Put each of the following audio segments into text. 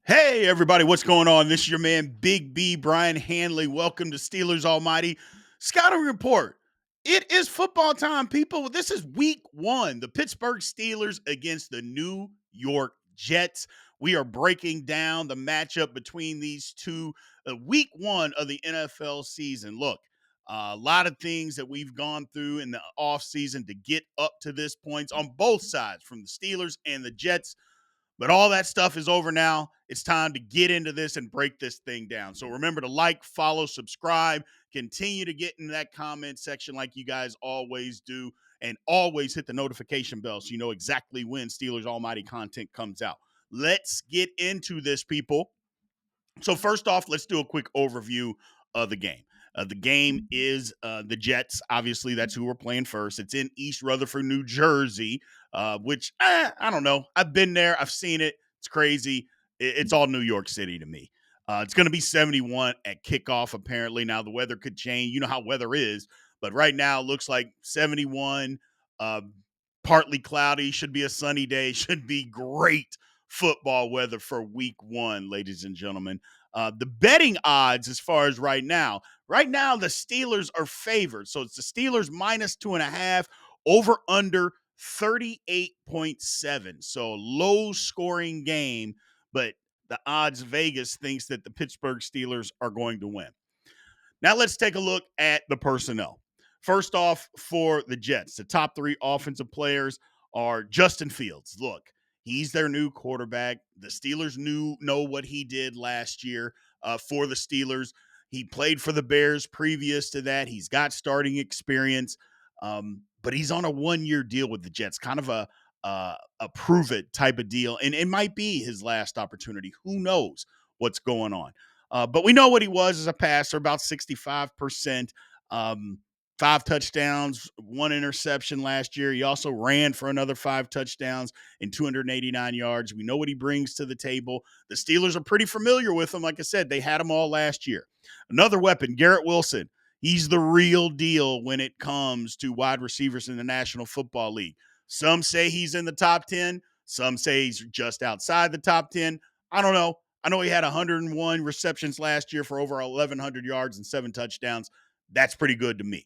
Hey, everybody, what's going on? This is your man, Big B, Brian Hanley. Welcome to Steelers Almighty Scouting Report. It is football time, people. This is week one. The Pittsburgh Steelers against the New York Jets. We are breaking down the matchup between these two, week one of the NFL season. Look, a lot of things that we've gone through in the offseason to get up to this point on both sides, from the Steelers and the Jets. But all that stuff is over now. It's time to get into this and break this thing down. So remember to like, follow, subscribe, continue to get in that comment section like you guys always do, and always hit the notification bell so you know exactly when Steelers Almighty content comes out. Let's get into this, people. So first off, let's do a quick overview of the game. The game is the Jets. Obviously, that's who we're playing first. It's in East Rutherford, New Jersey, which I don't know. I've been there. I've seen it. It's crazy. It's all New York City to me. It's going to be 71 at kickoff, apparently. Now, the weather could change. You know how weather is. But right now, it looks like 71, uh, partly cloudy. Should be a sunny day. Should be great football weather for week one, ladies and gentlemen. The betting odds, as far as right now, the Steelers are favored. So it's the Steelers minus 2.5, over under 38.7. So low scoring game, but the odds Vegas thinks that the Pittsburgh Steelers are going to win. Now let's take a look at the personnel. First off, for the Jets, the top three offensive players are Justin Fields. Look, he's their new quarterback. The Steelers know what he did last year for the Steelers. He played for the Bears previous to that. He's got starting experience, but he's on a 1-year deal with the Jets, kind of a prove it type of deal, and it might be his last opportunity. Who knows what's going on? But we know what he was as a passer, about 65%. 5 touchdowns, 1 interception last year. He also ran for another 5 touchdowns and 289 yards. We know what he brings to the table. The Steelers are pretty familiar with him. Like I said, they had him all last year. Another weapon, Garrett Wilson. He's the real deal when it comes to wide receivers in the National Football League. Some say he's in the top 10. Some say he's just outside the top 10. I don't know. I know he had 101 receptions last year for over 1,100 yards and 7 touchdowns. That's pretty good to me.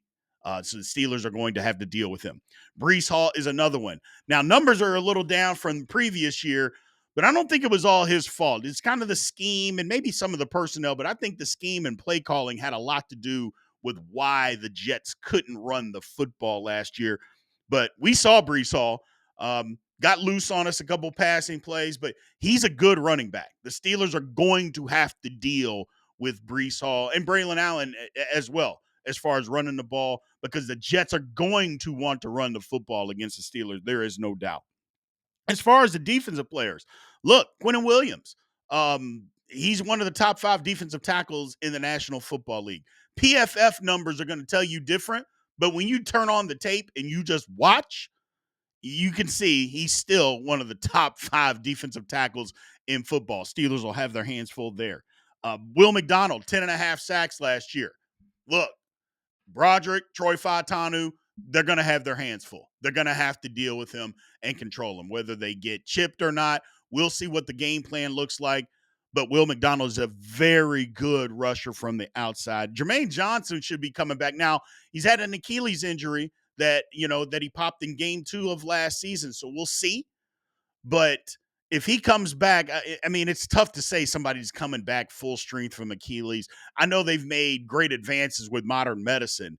So the Steelers are going to have to deal with him. Breece Hall is another one. Now, numbers are a little down from the previous year, but I don't think it was all his fault. It's kind of the scheme and maybe some of the personnel, but I think the scheme and play calling had a lot to do with why the Jets couldn't run the football last year. But we saw Breece Hall. Got loose on us a couple passing plays, but he's a good running back. The Steelers are going to have to deal with Breece Hall and Braylon Allen as well, as far as running the ball, because the Jets are going to want to run the football against the Steelers. There is no doubt. As far as the defensive players, look, Quentin Williams. He's one of the top 5 defensive tackles in the National Football League. PFF numbers are going to tell you different, but when you turn on the tape and you just watch, you can see he's still one of the top 5 defensive tackles in football. Steelers will have their hands full there. Will McDonald, 10.5 sacks last year. Look, Broderick, Troy Fautanu, they're going to have their hands full. They're going to have to deal with him and control him, whether they get chipped or not. We'll see what the game plan looks like. But Will McDonald is a very good rusher from the outside. Jermaine Johnson should be coming back. Now, he's had an Achilles injury that he popped in game 2 of last season. So we'll see. But if he comes back, I mean, it's tough to say somebody's coming back full strength from Achilles. I know they've made great advances with modern medicine,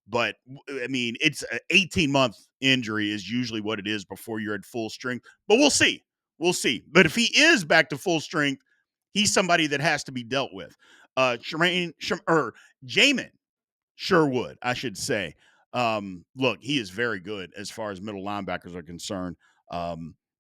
but I mean, it's an 18-month injury is usually what it is before you're at full strength. But we'll see. We'll see. But if he is back to full strength, he's somebody that has to be dealt with. Jamin Sherwood, I should say. Look, he is very good as far as middle linebackers are concerned.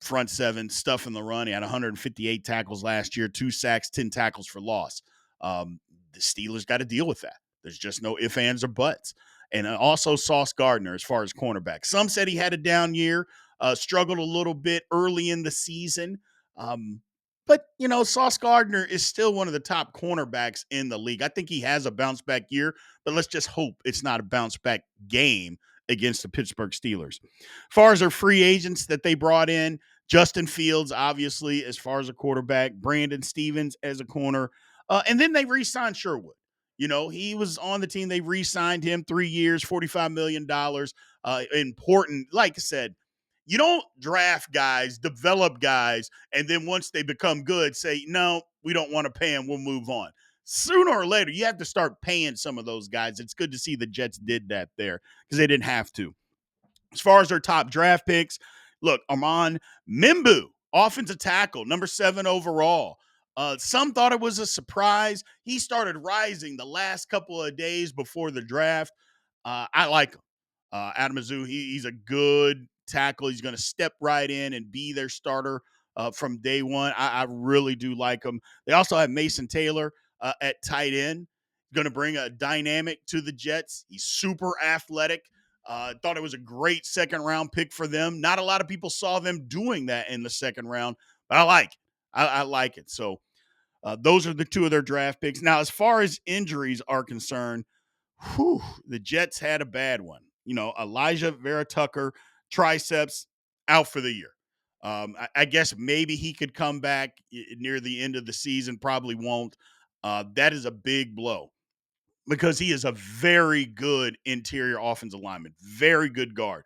Front seven, stuff in the run. He had 158 tackles last year, 2 sacks, 10 tackles for loss. The Steelers got to deal with that. There's just no ifs, ands, or buts. And also Sauce Gardner as far as cornerback. Some said he had a down year, struggled a little bit early in the season. But, Sauce Gardner is still one of the top cornerbacks in the league. I think he has a bounce back year, but let's just hope it's not a bounce back game against the Pittsburgh Steelers. As far as their free agents that they brought in, Justin Fields, obviously, as far as a quarterback, Brandon Stevens as a corner. And then they re signed Sherwood. He was on the team. They re signed him 3 years, $45 million. Important. Like I said, you don't draft guys, develop guys, and then once they become good, say, no, we don't want to pay them. We'll move on. Sooner or later, you have to start paying some of those guys. It's good to see the Jets did that there because they didn't have to. As far as their top draft picks, look, Armand Mimbu, offensive tackle, number 7 overall. Some thought it was a surprise. He started rising the last couple of days before the draft. I like him. Adam Mizzou, he's a good tackle. He's going to step right in and be their starter from day one. I really do like him. They also have Mason Taylor at tight end, going to bring a dynamic to the Jets. He's super athletic. Thought it was a great second round pick for them. Not a lot of people saw them doing that in the second round, but I like it. I like it. So those are the two of their draft picks. Now, as far as injuries are concerned, the Jets had a bad one. Elijah Vera Tucker, triceps, out for the year. I guess maybe he could come back near the end of the season. Probably won't. That is a big blow because he is a very good interior offensive lineman, very good guard.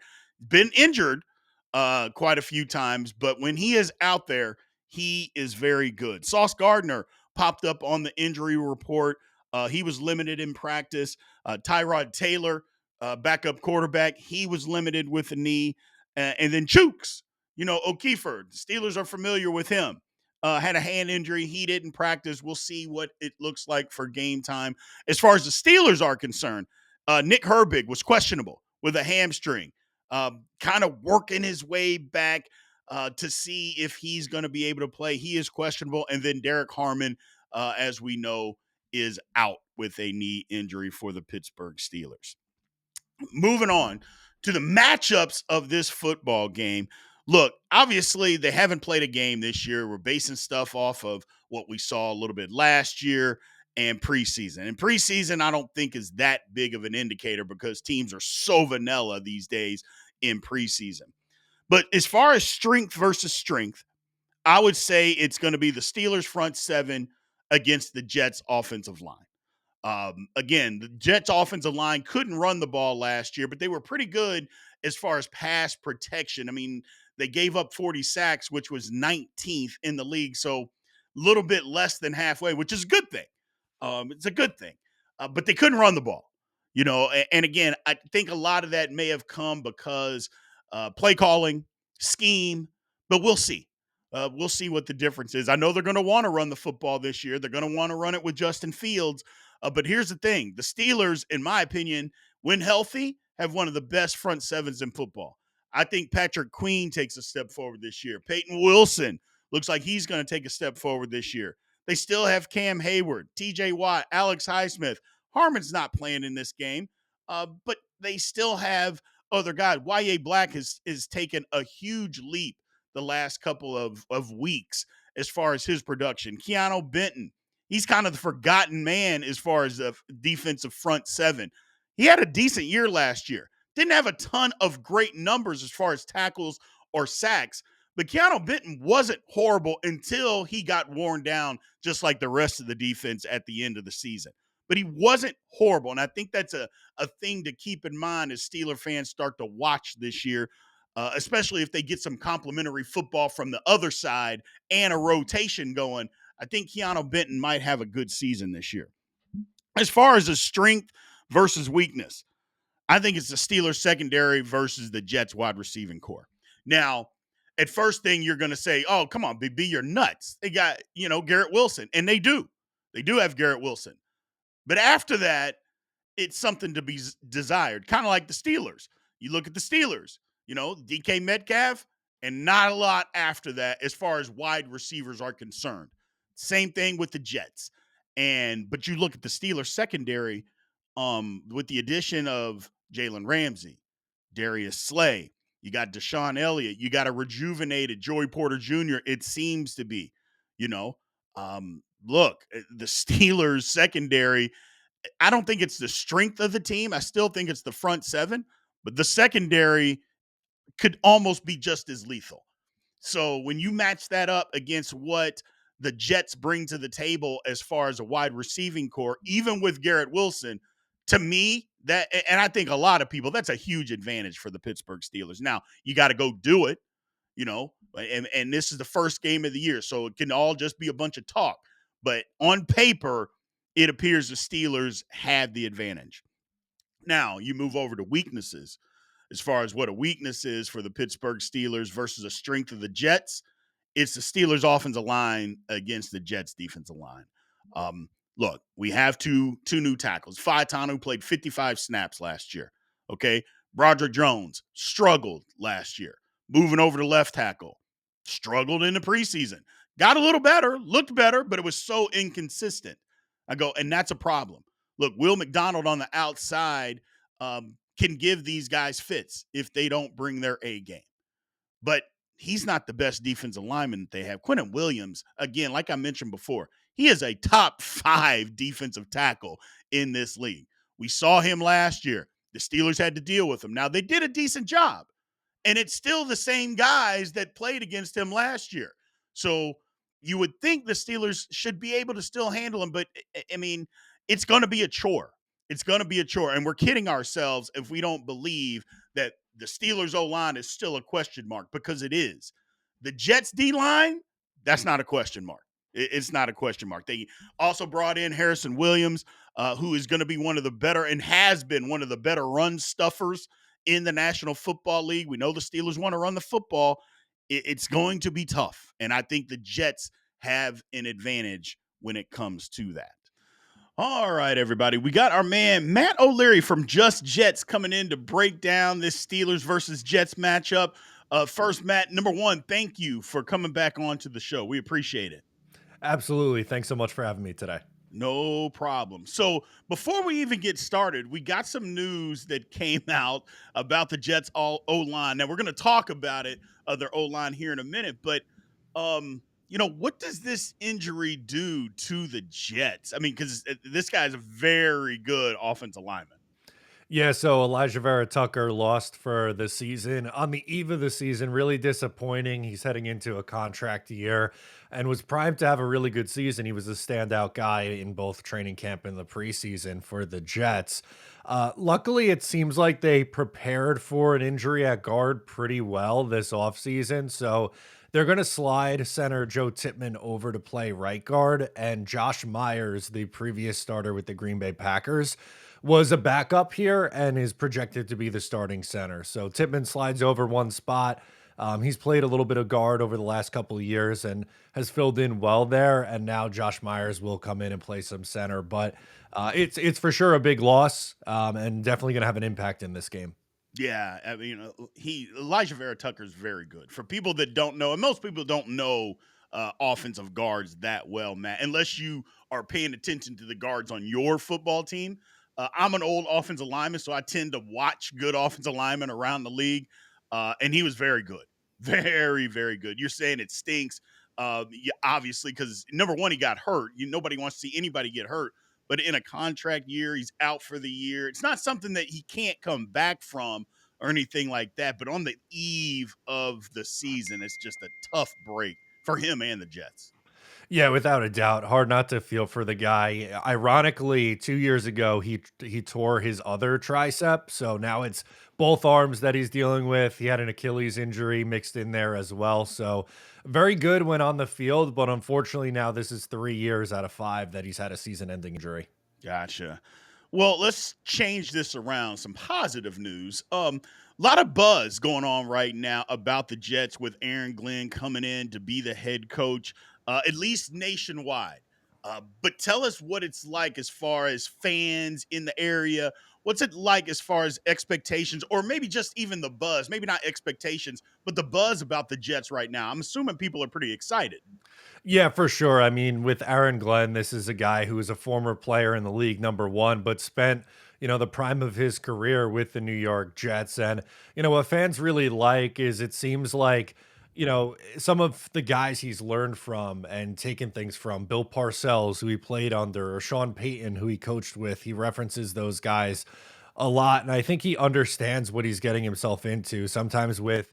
Been injured quite a few times, but when he is out there, he is very good. Sauce Gardner popped up on the injury report. He was limited in practice. Tyrod Taylor, backup quarterback, he was limited with a knee. And then Chooks, O'Keefer, the Steelers are familiar with him. Had a hand injury. He didn't practice. We'll see what it looks like for game time. As far as the Steelers are concerned, Nick Herbig was questionable with a hamstring, kind of working his way back to see if he's going to be able to play. He is questionable. And then Derek Harmon, as we know, is out with a knee injury for the Pittsburgh Steelers. Moving on to the matchups of this football game. Look, obviously, they haven't played a game this year. We're basing stuff off of what we saw a little bit last year and preseason. And preseason, I don't think is that big of an indicator because teams are so vanilla these days in preseason. But as far as strength versus strength, I would say it's going to be the Steelers' front seven against the Jets' offensive line. Again, the Jets' offensive line couldn't run the ball last year, but they were pretty good as far as pass protection. I mean, they gave up 40 sacks, which was 19th in the league, so a little bit less than halfway, which is a good thing. It's a good thing, but they couldn't run the ball. And again, I think a lot of that may have come because play calling, scheme, but we'll see. We'll see what the difference is. I know they're going to want to run the football this year. They're going to want to run it with Justin Fields. But here's the thing. The Steelers, in my opinion, when healthy, have one of the best front sevens in football. I think Patrick Queen takes a step forward this year. Peyton Wilson looks like he's going to take a step forward this year. They still have Cam Hayward, TJ Watt, Alex Highsmith. Harmon's not playing in this game, but they still have other guys. Y.A. Black has taken a huge leap the last couple of weeks as far as his production. Keanu Benton, he's kind of the forgotten man as far as the defensive front seven. He had a decent year last year. Didn't have a ton of great numbers as far as tackles or sacks, but Keanu Benton wasn't horrible until he got worn down, just like the rest of the defense at the end of the season. But he wasn't horrible, and I think that's a thing to keep in mind as Steeler fans start to watch this year, especially if they get some complimentary football from the other side and a rotation going. I think Keanu Benton might have a good season this year. As far as the strength versus weakness, I think it's the Steelers secondary versus the Jets wide receiving core. Now, at first thing you're going to say, oh, come on, BB, you're nuts. They got, Garrett Wilson, and they do. They do have Garrett Wilson. But after that, it's something to be desired, kind of like the Steelers. You look at the Steelers, DK Metcalf, and not a lot after that as far as wide receivers are concerned. Same thing with the Jets. But you look at the Steelers secondary, with the addition of Jalen Ramsey, Darius Slay, you got Deshaun Elliott, you got a rejuvenated Joey Porter Jr., it seems to be, you know. Look, the Steelers secondary, I don't think it's the strength of the team. I still think it's the front seven, but the secondary could almost be just as lethal. So when you match that up against what the Jets bring to the table as far as a wide receiving core, even with Garrett Wilson, to me, that, and I think a lot of people, that's a huge advantage for the Pittsburgh Steelers. Now, you got to go do it, and this is the first game of the year, so it can all just be a bunch of talk. But on paper, it appears the Steelers had the advantage. Now, you move over to weaknesses as far as what a weakness is for the Pittsburgh Steelers versus a strength of the Jets. It's the Steelers' offensive line against the Jets' defensive line. Um, Look, we have two new tackles. Faetano, who played 55 snaps last year. Okay, Broderick Jones struggled last year. Moving over to left tackle, struggled in the preseason. Got a little better, looked better, but it was so inconsistent. I go, and that's a problem. Look, Will McDonald on the outside can give these guys fits if they don't bring their A game. But he's not the best defensive lineman that they have. Quentin Williams, again, like I mentioned before, he is a top 5 defensive tackle in this league. We saw him last year. The Steelers had to deal with him. Now, they did a decent job, and it's still the same guys that played against him last year. So you would think the Steelers should be able to still handle him, but I mean, it's going to be a chore. It's going to be a chore. And we're kidding ourselves if we don't believe that the Steelers O line is still a question mark, because it is. The Jets D line, that's not a question mark. It's not a question mark. They also brought in Harrison Williams, who is going to be one of the better and has been one of the better run stuffers in the National Football League. We know the Steelers want to run the football. It's going to be tough. And I think the Jets have an advantage when it comes to that. All right, everybody. We got our man Matt O'Leary from Just Jets coming in to break down this Steelers versus Jets matchup. First, Matt, number one, thank you for coming back onto the show. We appreciate it. Absolutely. Thanks so much for having me today. No problem. So before we even get started, we got some news that came out about the Jets all O line. Now we're going to talk about it, their O line here in a minute. But what does this injury do to the Jets? I mean, because this guy's a very good offensive lineman. Yeah, so Elijah Vera Tucker lost for the season. On the eve of the season, really disappointing. He's heading into a contract year and was primed to have a really good season. He was a standout guy in both training camp and the preseason for the Jets. Luckily, it seems like they prepared for an injury at guard pretty well this offseason. So they're going to slide center Joe Tippmann over to play right guard, and Josh Myers, the previous starter with the Green Bay Packers, was a backup here and is projected to be the starting center. So Tippmann slides over one spot. He's played a little bit of guard over the last couple of years and has filled in well there. And now Josh Myers will come in and play some center. But it's for sure a big loss, and definitely going to have an impact in this game. Yeah, I mean, Elijah Vera Tucker is very good. For people that don't know, and most people don't know offensive guards that well, Matt, unless you are paying attention to the guards on your football team. I'm an old offensive lineman, so I tend to watch good offensive linemen around the league, and he was very good, very, very good. You're saying it stinks, yeah, obviously, because number one, he got hurt. Nobody wants to see anybody get hurt, but in a contract year, he's out for the year. It's not something that he can't come back from or anything like that. But on the eve of the season, it's just a tough break for him and the Jets. Yeah, without a doubt. Hard not to feel for the guy. Ironically, 2 years ago, he tore his other tricep. So now it's both arms that he's dealing with. He had an Achilles injury mixed in there as well. So very good when on the field, but unfortunately now this is 3 years out of five that he's had a season-ending injury. Gotcha. Well, let's change this around. Some positive news. A lot of buzz going on right now about the Jets with Aaron Glenn coming in to be the head coach, at least nationwide. But tell us what it's like as far as fans in the area. What's it like as far as expectations, or maybe just even the buzz? Maybe not expectations, but the buzz about the Jets right now. I'm assuming people are pretty excited. Yeah, for sure. I mean, with Aaron Glenn, this is a guy who is a former player in the league, number one, but spent, the prime of his career with the New York Jets. And, what fans really like is it seems like, some of the guys he's learned from and taken things from, Bill Parcells, who he played under, or Sean Payton, who he coached with, he references those guys a lot. And I think he understands what he's getting himself into. Sometimes with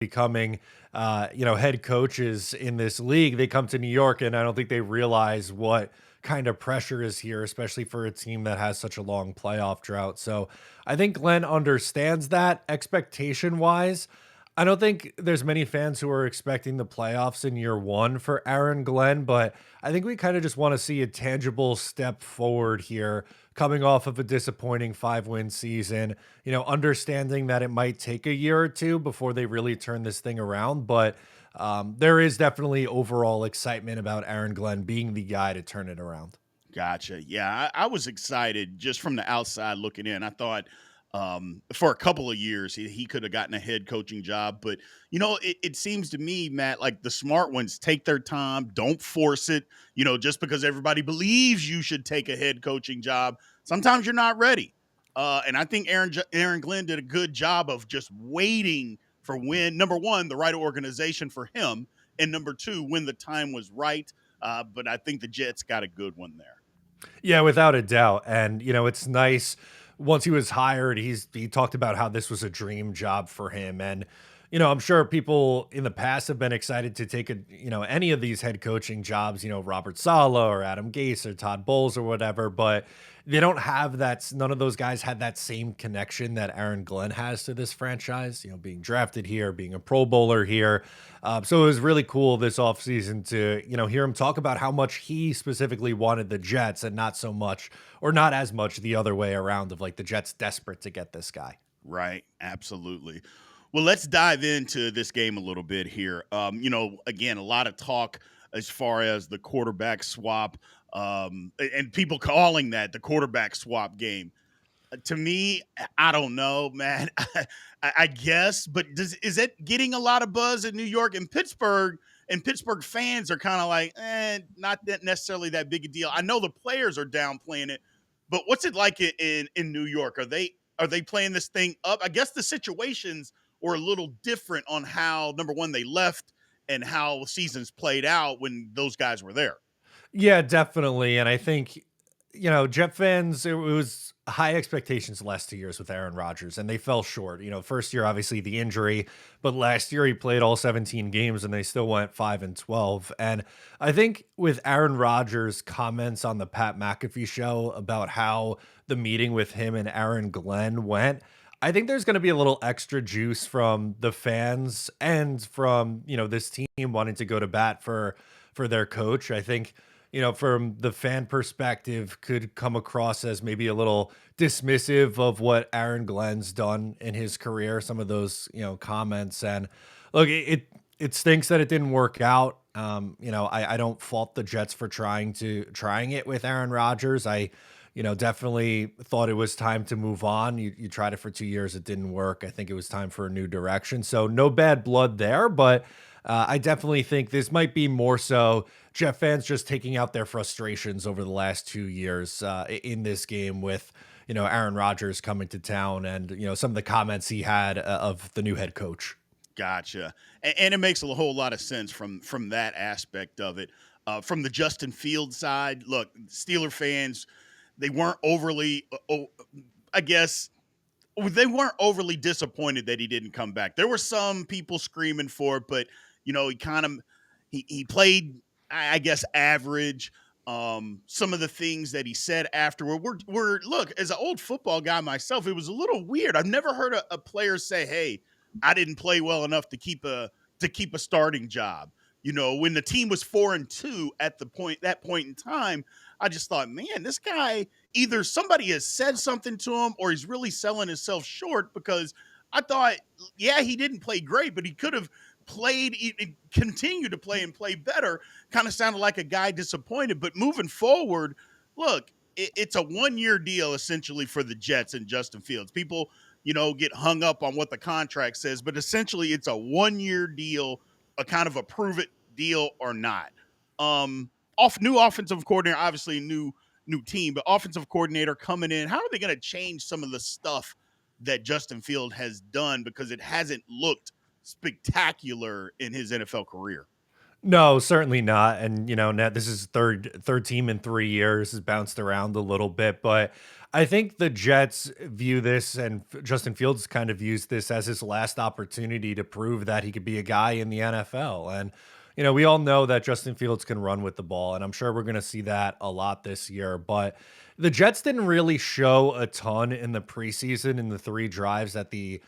becoming, head coaches in this league, they come to New York, and I don't think they realize what kind of pressure is here, especially for a team that has such a long playoff drought. So I think Glenn understands that expectation wise. I don't think there's many fans who are expecting the playoffs in year one for Aaron Glenn, but I think we kind of just want to see a tangible step forward here coming off of a disappointing 5-win season, understanding that it might take a year or two before they really turn this thing around. But there is definitely overall excitement about Aaron Glenn being the guy to turn it around. Gotcha. Yeah, I was excited just from the outside looking in. I thought for a couple of years he could have gotten a head coaching job, but it seems to me, Matt, like the smart ones take their time, don't force it. Just because everybody believes you should take a head coaching job, sometimes you're not ready. And I think Aaron Glenn did a good job of just waiting for when number one the right organization for him, and number two when the time was right. But I think the Jets got a good one there. Yeah, without a doubt. And it's nice once he was hired, he talked about how this was a dream job for him. And I'm sure people in the past have been excited to take any of these head coaching jobs, Robert Sala or Adam Gase or Todd Bowles or whatever, but they don't have that. None of those guys had that same connection that Aaron Glenn has to this franchise, being drafted here, being a Pro Bowler here. So it was really cool this offseason to, hear him talk about how much he specifically wanted the Jets and not so much or not as much the other way around of like the Jets desperate to get this guy. Right. Absolutely. Well, let's dive into this game a little bit here. Again, a lot of talk as far as the quarterback swap, and people calling that the quarterback swap game. To me, I don't know, man. I guess, but is it getting a lot of buzz in New York and Pittsburgh? And Pittsburgh fans are kind of like, not that necessarily that big a deal. I know the players are downplaying it, but what's it like in New York? Are they playing this thing up? I guess the situations were a little different on how number one they left and how seasons played out when those guys were there. Yeah, definitely. And I think, Jet fans, it was high expectations the last 2 years with Aaron Rodgers, and they fell short. First year, obviously, the injury, but last year he played all 17 games and they still went 5-12. And I think with Aaron Rodgers' comments on the Pat McAfee show about how the meeting with him and Aaron Glenn went, I think there's going to be a little extra juice from the fans and from, this team wanting to go to bat for their coach. I think from the fan perspective, could come across as maybe a little dismissive of what Aaron Glenn's done in his career. Some of those, comments and look, it stinks that it didn't work out. I don't fault the Jets for trying it with Aaron Rodgers. I definitely thought it was time to move on. You tried it for 2 years, it didn't work. I think it was time for a new direction. So no bad blood there, but I definitely think this might be more so Jet fans just taking out their frustrations over the last 2 years in this game with Aaron Rodgers coming to town and some of the comments he had of the new head coach. Gotcha. And it makes a whole lot of sense from that aspect of it. From the Justin Field side, look, Steeler fans, they weren't overly, I guess, they weren't overly disappointed that he didn't come back. There were some people screaming for it, but he kind of he played, I guess, average. Some of the things that he said afterward were look, as an old football guy myself, it was a little weird. I've never heard a player say, "Hey, I didn't play well enough to keep a starting job." When the team was 4-2 at that point in time, I just thought, man, this guy, either somebody has said something to him or he's really selling himself short, because I thought, yeah, he didn't play great, but he could have played, continue to play and play better. Kind of sounded like a guy disappointed. But moving forward, look, it's a 1-year deal essentially for the Jets and Justin Fields. People, get hung up on what the contract says, but essentially it's a 1-year deal, a kind of a prove it deal or not. Off new offensive coordinator, obviously new team, but offensive coordinator coming in. How are they going to change some of the stuff that Justin Field has done, because it hasn't looked spectacular in his NFL career? No, certainly not. And now this is third team in 3 years, has bounced around a little bit, but I think the Jets view this, and Justin Fields kind of views this as his last opportunity to prove that he could be a guy in the NFL. And we all know that Justin Fields can run with the ball, and I'm sure we're going to see that a lot this year, but the Jets didn't really show a ton in the preseason in the 3 drives that the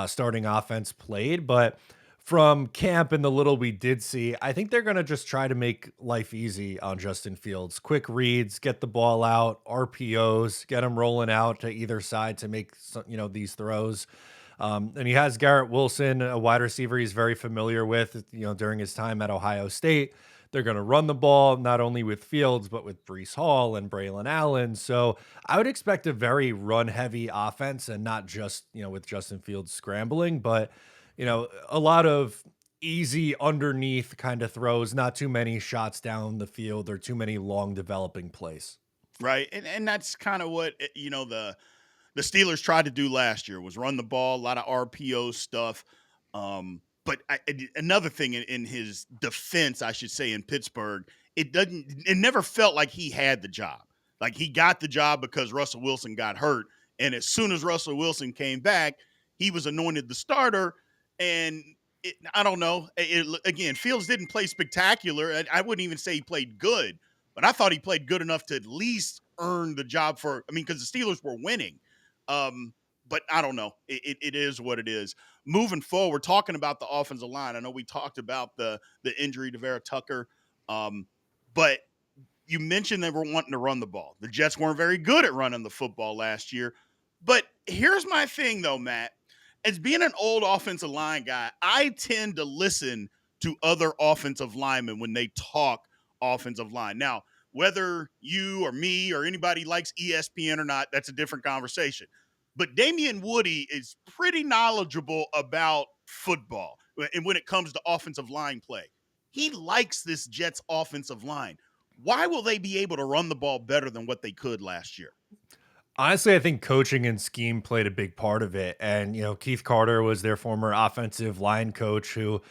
starting offense played, but from camp and the little we did see, I think they're going to just try to make life easy on Justin Fields. Quick reads, get the ball out, RPOs, get him rolling out to either side to make these throws. And he has Garrett Wilson, a wide receiver he's very familiar with, during his time at Ohio State. They're going to run the ball not only with Fields, but with Brees Hall and Braylon Allen. So I would expect a very run heavy offense and not just, with Justin Fields scrambling, but a lot of easy underneath kind of throws, not too many shots down the field or too many long developing plays. Right. And that's kind of what the Steelers tried to do last year was run the ball, a lot of RPO stuff. Another thing in his defense, I should say, in Pittsburgh, it never felt like he had the job. Like he got the job because Russell Wilson got hurt, and as soon as Russell Wilson came back, he was anointed the starter. And I don't know. Again, Fields didn't play spectacular. I wouldn't even say he played good, but I thought he played good enough to at least earn the job for. I mean, because the Steelers were winning. But I don't know. It is what it is. Moving forward, talking about the offensive line. I know we talked about the injury to Vera Tucker, but you mentioned they were wanting to run the ball. The Jets weren't very good at running the football last year. But here's my thing, though, Matt. As being an old offensive line guy, I tend to listen to other offensive linemen when they talk offensive line. Now, whether you or me or anybody likes ESPN or not, that's a different conversation. But Damian Woody is pretty knowledgeable about football and when it comes to offensive line play. He likes this Jets offensive line. Why will they be able to run the ball better than what they could last year? Honestly, I think coaching and scheme played a big part of it. And, Keith Carter was their former offensive line coach who,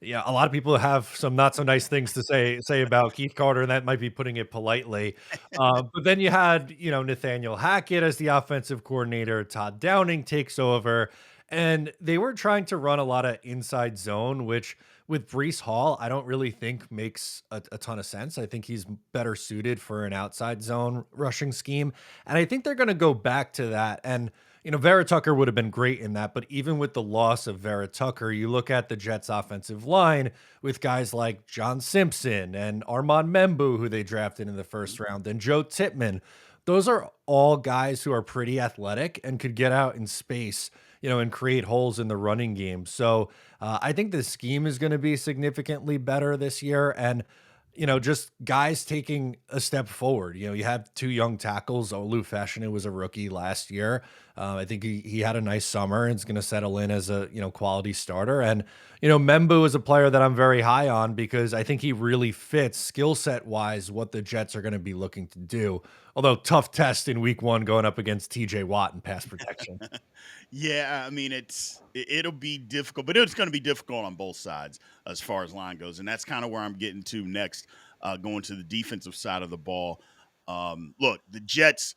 yeah, a lot of people have some not so nice things to say about Keith Carter, and that might be putting it politely. But then you had, Nathaniel Hackett as the offensive coordinator, Todd Downing takes over, and they were trying to run a lot of inside zone, which with Brees Hall, I don't really think makes a ton of sense. I think he's better suited for an outside zone rushing scheme. And I think they're going to go back to that. And, Vera Tucker would have been great in that. But even with the loss of Vera Tucker, you look at the Jets offensive line with guys like John Simpson and Armand Membu, who they drafted in the first round, and Joe Tippmann. Those are all guys who are pretty athletic and could get out in space, and create holes in the running game. So I think the scheme is going to be significantly better this year. And, just guys taking a step forward. You have 2 young tackles. Olu Fashanu was a rookie last year. I think he had a nice summer and is going to settle in as a, quality starter. And, Membu is a player that I'm very high on because I think he really fits skill set wise what the Jets are going to be looking to do. Although tough test in week 1 going up against TJ Watt in pass protection. Yeah, I mean it'll be difficult, but it's going to be difficult on both sides as far as line goes, and that's kind of where I'm getting to next, going to the defensive side of the ball. Look, the Jets.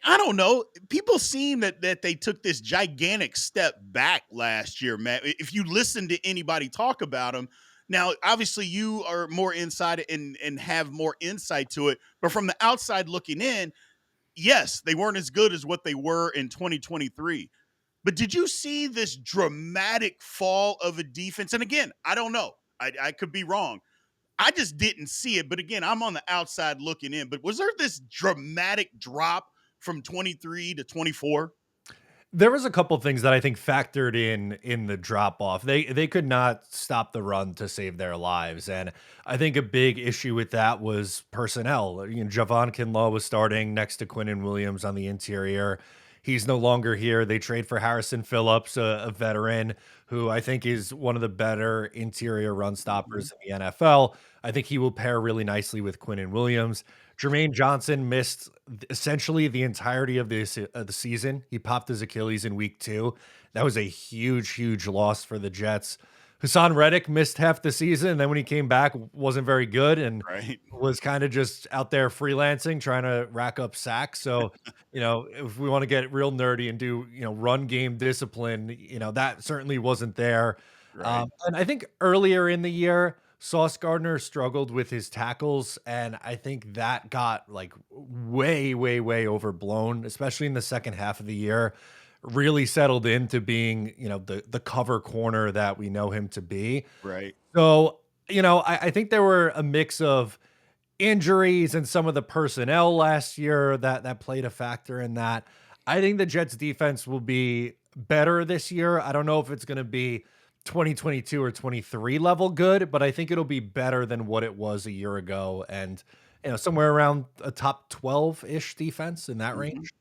I don't know. People seem that they took this gigantic step back last year, man. If you listen to anybody talk about them, now obviously you are more inside and have more insight to it, but from the outside looking in, yes, they weren't as good as what they were in 2023. But did you see this dramatic fall of a defense? And again, I don't know. I could be wrong. I just didn't see it. But again, I'm on the outside looking in. But was there this dramatic drop from 23 to 24? There was a couple things that I think factored in the drop off. They could not stop the run to save their lives, and I think a big issue with that was personnel. Javon Kinlaw was starting next to Quinnen Williams on the interior. He's no longer here. They trade for Harrison Phillips, a veteran who I think is one of the better interior run Mhm. stoppers in the NFL. I think he will pair really nicely with Quinnen Williams. Jermaine Johnson missed essentially the entirety of the season. He popped his Achilles in week 2. That was a huge, huge loss for the Jets, Hassan Reddick missed half the season, and then when he came back, wasn't very good and Right. was kinda just out there freelancing, trying to rack up sacks. So, if we wanna get real nerdy and do, run game discipline, that certainly wasn't there. Right. And I think earlier in the year, Sauce Gardner struggled with his tackles, and I think that got, like, way, way, way overblown, especially in the second half of the year. Really settled into being, the cover corner that we know him to be. Right. So, I think there were a mix of injuries and some of the personnel last year that played a factor in that. I think the Jets defense will be better this year. I don't know if it's gonna be 2022 or 23 level good, but I think it'll be better than what it was a year ago and, somewhere around a top 12-ish defense in that Mhm. range.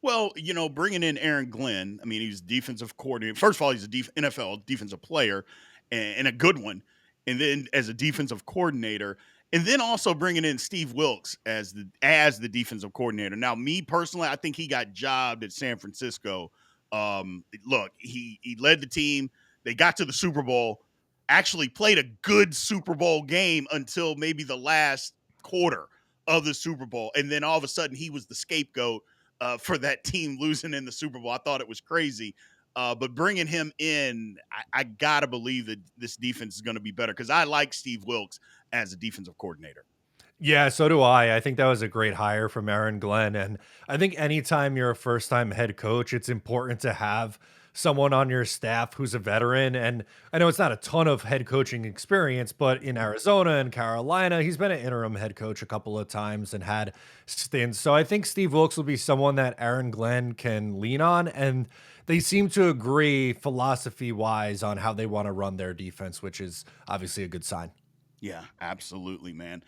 Well, bringing in Aaron Glenn, I mean, he's defensive coordinator. First of all, he's a NFL defensive player and a good one. And then as a defensive coordinator, and then also bringing in Steve Wilkes as the defensive coordinator. Now, me personally, I think he got jobbed at San Francisco. Look, he led the team. They got to the Super Bowl. Actually, played a good Super Bowl game until maybe the last quarter of the Super Bowl, and then all of a sudden he was the scapegoat for that team losing in the Super Bowl. I thought it was crazy. But bringing him in, I got to believe that this defense is going to be better because I like Steve Wilkes as a defensive coordinator. Yeah, so do I. I think that was a great hire from Aaron Glenn. And I think anytime you're a first time head coach, it's important to have someone on your staff who's a veteran. And I know it's not a ton of head coaching experience, but in Arizona and Carolina, he's been an interim head coach a couple of times and had stints. So I think Steve Wilkes will be someone that Aaron Glenn can lean on. And they seem to agree philosophy wise on how they want to run their defense, which is obviously a good sign. Yeah, absolutely, man.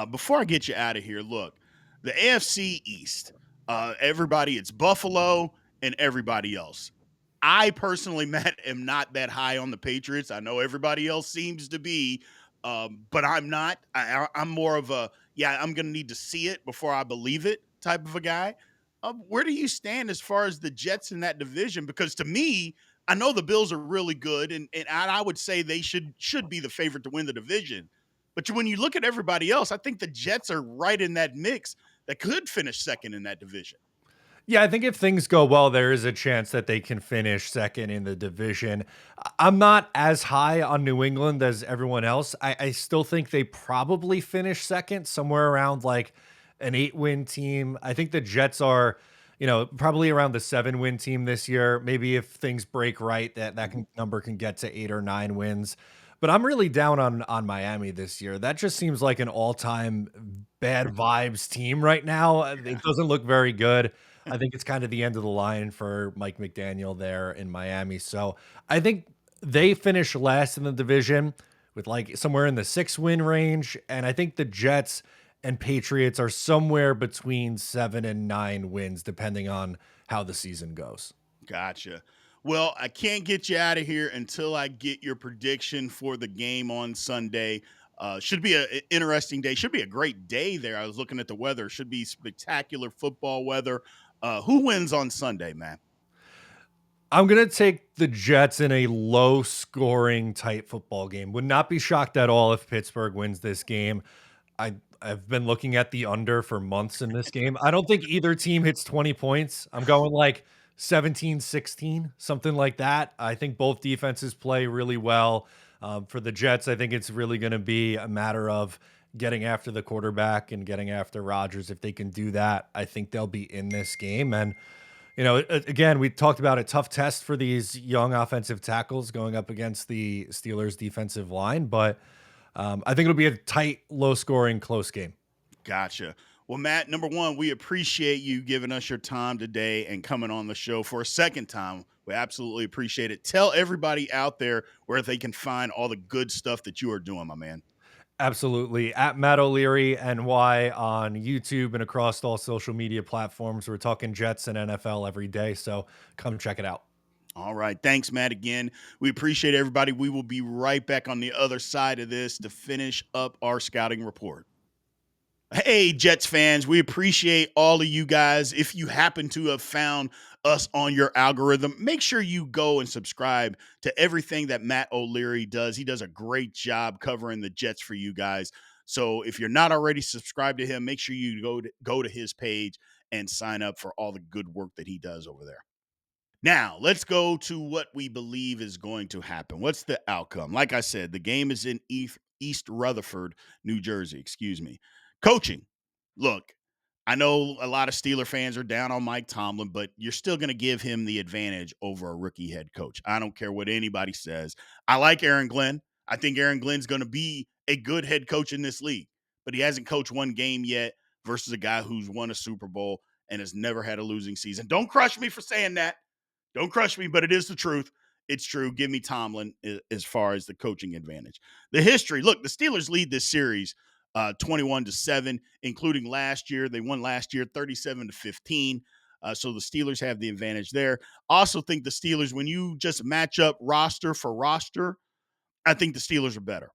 Before I get you out of here, look, the AFC East, everybody, it's Buffalo and everybody else. I personally, Matt, am not that high on the Patriots. I know everybody else seems to be, but I'm not. I'm more of a, yeah, I'm going to need to see it before I believe it type of a guy. Where do you stand as far as the Jets in that division? Because to me, I know the Bills are really good, and I would say they should be the favorite to win the division. But when you look at everybody else, I think the Jets are right in that mix that could finish second in that division. Yeah, I think if things go well, there is a chance that they can finish second in the division. I'm not as high on New England as everyone else. I still think they probably finish second, somewhere around like an 8-win team. I think the Jets are, probably around the 7-win team this year. Maybe if things break right, number can get to 8 or 9 wins. But I'm really down on Miami this year. That just seems like an all-time bad vibes team right now. It Yeah. doesn't look very good. I think it's kind of the end of the line for Mike McDaniel there in Miami. So I think they finish last in the division with like somewhere in the 6-win range. And I think the Jets and Patriots are somewhere between 7 and 9 wins, depending on how the season goes. Gotcha. Well, I can't get you out of here until I get your prediction for the game on Sunday. Should be an interesting day. Should be a great day there. I was looking at the weather. Should be spectacular football weather. Who wins on Sunday, man? I'm going to take the Jets in a low scoring, tight football game. Would not be shocked at all if Pittsburgh wins this game. I've been looking at the under for months in this game. I don't think either team hits 20 points. I'm going like 17-16, something like that. I think both defenses play really well. For the Jets, I think it's really going to be a matter of getting after the quarterback and getting after Rodgers. If they can do that, I think they'll be in this game. And again, we talked about a tough test for these young offensive tackles going up against the Steelers' defensive line, but I think it'll be a tight, low-scoring, close game. Gotcha. Well, Matt, number one, we appreciate you giving us your time today and coming on the show for a second time. We absolutely appreciate it. Tell everybody out there where they can find all the good stuff that you are doing, my man. Absolutely. At Matt O'Leary NY on YouTube and across all social media platforms. We're talking Jets and NFL every day, so come check it out. All right. Thanks, Matt, again. We appreciate everybody. We will be right back on the other side of this to finish up our scouting report. Hey, Jets fans, we appreciate all of you guys. If you happen to have found us on your algorithm, make sure you go and subscribe to everything that Matt O'Leary does. He does a great job covering the Jets for you guys. So if you're not already subscribed to him, make sure you go to his page and sign up for all the good work that he does over there. Now, let's go to what we believe is going to happen. What's the outcome? Like I said, the game is in East Rutherford, New Jersey. Excuse me. Coaching. Look, I know a lot of Steeler fans are down on Mike Tomlin, but you're still going to give him the advantage over a rookie head coach. I don't care what anybody says. I like Aaron Glenn. I think Aaron Glenn's going to be a good head coach in this league, but he hasn't coached one game yet versus a guy who's won a Super Bowl and has never had a losing season. Don't crush me for saying that. Don't crush me, but it is the truth. It's true. Give me Tomlin as far as the coaching advantage. The history. Look, the Steelers lead this series 21-7, including last year. They won last year 37-15. So the Steelers have the advantage there. Also think the Steelers, when you just match up roster for roster, I think the Steelers are better.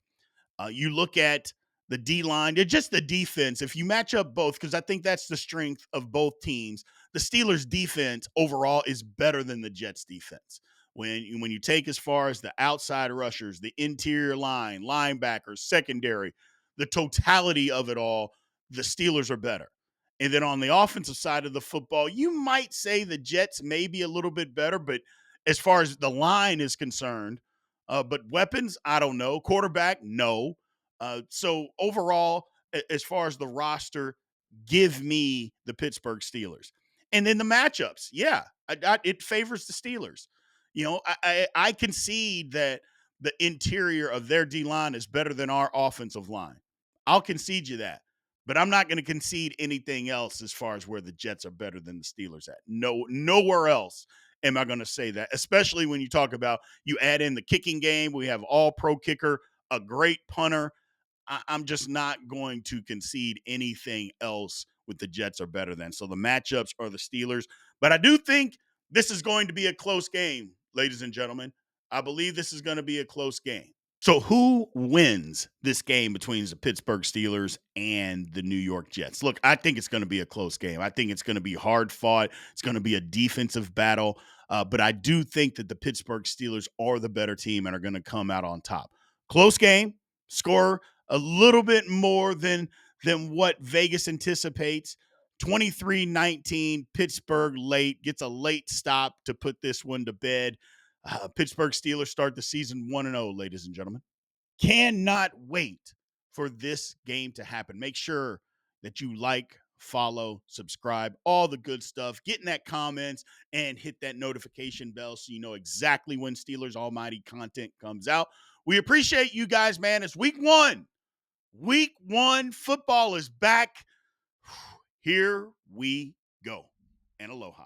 You look at the D line, just the defense. If you match up both, because I think that's the strength of both teams, the Steelers' defense overall is better than the Jets' defense. When you take as far as the outside rushers, the interior line, linebackers, secondary, the totality of it all, the Steelers are better. And then on the offensive side of the football, you might say the Jets may be a little bit better, but as far as the line is concerned, but weapons, I don't know. Quarterback, no. So overall, as far as the roster, give me the Pittsburgh Steelers. And then the matchups, yeah, it favors the Steelers. I concede that the interior of their D line is better than our offensive line. I'll concede you that. But I'm not going to concede anything else as far as where the Jets are better than the Steelers at. No, nowhere else am I going to say that, especially when you talk about you add in the kicking game. We have all pro kicker, a great punter. I'm just not going to concede anything else with the Jets are better than. So the matchups are the Steelers. But I do think this is going to be a close game, ladies and gentlemen. I believe this is going to be a close game. So who wins this game between the Pittsburgh Steelers and the New York Jets? Look, I think it's going to be a close game. I think it's going to be hard fought. It's going to be a defensive battle. But I do think that the Pittsburgh Steelers are the better team and are going to come out on top. Close game, score a little bit more than what Vegas anticipates. 23-19, Pittsburgh late, gets a late stop to put this one to bed. Pittsburgh Steelers start the season 1-0, ladies and gentlemen. Cannot wait for this game to happen. Make sure that you like, follow, subscribe, all the good stuff. Get in that comments and hit that notification bell so you know exactly when Steelers Almighty content comes out. We appreciate you guys, man. It's week one. Week one. Football is back. Here we go. And aloha.